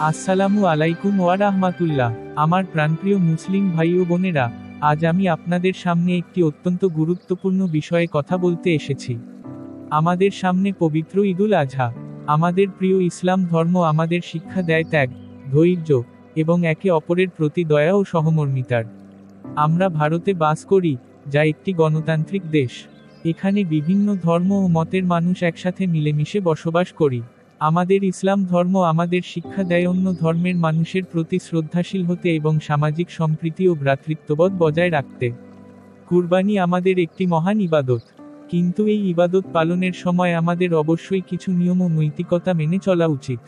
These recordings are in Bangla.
আসসালামু আলাইকুম ওয়া রাহমাতুল্লাহ। আমার প্রাণপ্রিয় মুসলিম ভাই ও বোনেরা, আজ আমি আপনাদের সামনে একটি অত্যন্ত গুরুত্বপূর্ণ বিষয়ে কথা বলতে এসেছি। আমাদের সামনে পবিত্র ঈদুল আজহা। আমাদের প্রিয় ইসলাম ধর্ম আমাদের শিক্ষা দেয় ত্যাগ, ধৈর্য এবং একে অপরের প্রতি দয়া ও সহমর্মিতার। আমরা ভারতে বাস করি, যা একটি গণতান্ত্রিক দেশ। এখানে বিভিন্ন ধর্ম ও মতের মানুষ একসাথে মিলেমিশে বসবাস করি। আমাদের ইসলাম ধর্ম আমাদের শিক্ষা দেয় অন্য ধর্মের মানুষের প্রতি শ্রদ্ধাশীল হতে এবং সামাজিক সম্প্রীতি ও ভ্রাতৃত্ববোধ বজায় রাখতে। কুরবানি আমাদের একটি মহান ইবাদত। কিন্তু এই ইবাদত পালনের সময় আমাদের অবশ্যই কিছু নিয়ম ও নৈতিকতা মেনে চলা উচিত।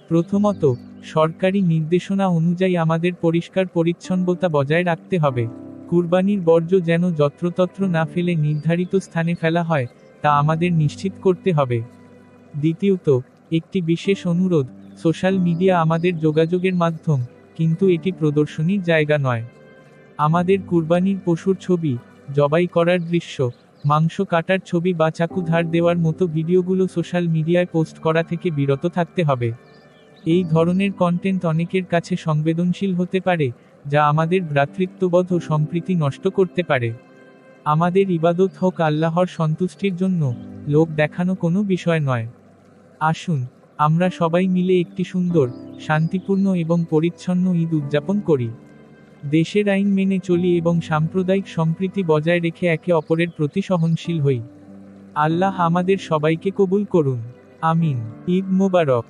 প্রথমত, সরকারি নির্দেশনা অনুযায়ী আমাদের পরিষ্কার পরিচ্ছন্নতা বজায় রাখতে হবে। কুরবানির বর্জ্য যেন যত্রতত্র না ফেলে নির্ধারিত স্থানে ফেলা হয়, তা আমাদের নিশ্চিত করতে হবে। দ্বিতীয়ত, একটি বিশেষ অনুরোধ, সোশ্যাল মিডিয়া আমাদের যোগাযোগের মাধ্যম, কিন্তু এটি প্রদর্শনীর জায়গা নয়। আমাদের কুরবানির পশুর ছবি, জবাই করার দৃশ্য, মাংস কাটার ছবি বা চাকু ধার দেওয়ার মতো ভিডিওগুলো সোশ্যাল মিডিয়ায় পোস্ট করা থেকে বিরত থাকতে হবে। এই ধরনের কন্টেন্ট অনেকের কাছে সংবেদনশীল হতে পারে, যা আমাদের ভ্রাতৃত্ববোধ ও সম্প্রীতি নষ্ট করতে পারে। আমাদের ইবাদত হোক আল্লাহর সন্তুষ্টির জন্য, লোক দেখানো কোনো বিষয় নয়। আসুন, আমরা সবাই মিলে একটি সুন্দর, শান্তিপূর্ণ এবং পরিচ্ছন্ন ঈদ উদযাপন করি। দেশের আইন মেনে চলি এবং সাম্প্রদায়িক সম্প্রীতি বজায় রেখে একে অপরের প্রতি সহনশীল হই। আল্লাহ আমাদের সবাইকে কবুল করুন। আমিন। ঈদ মোবারক।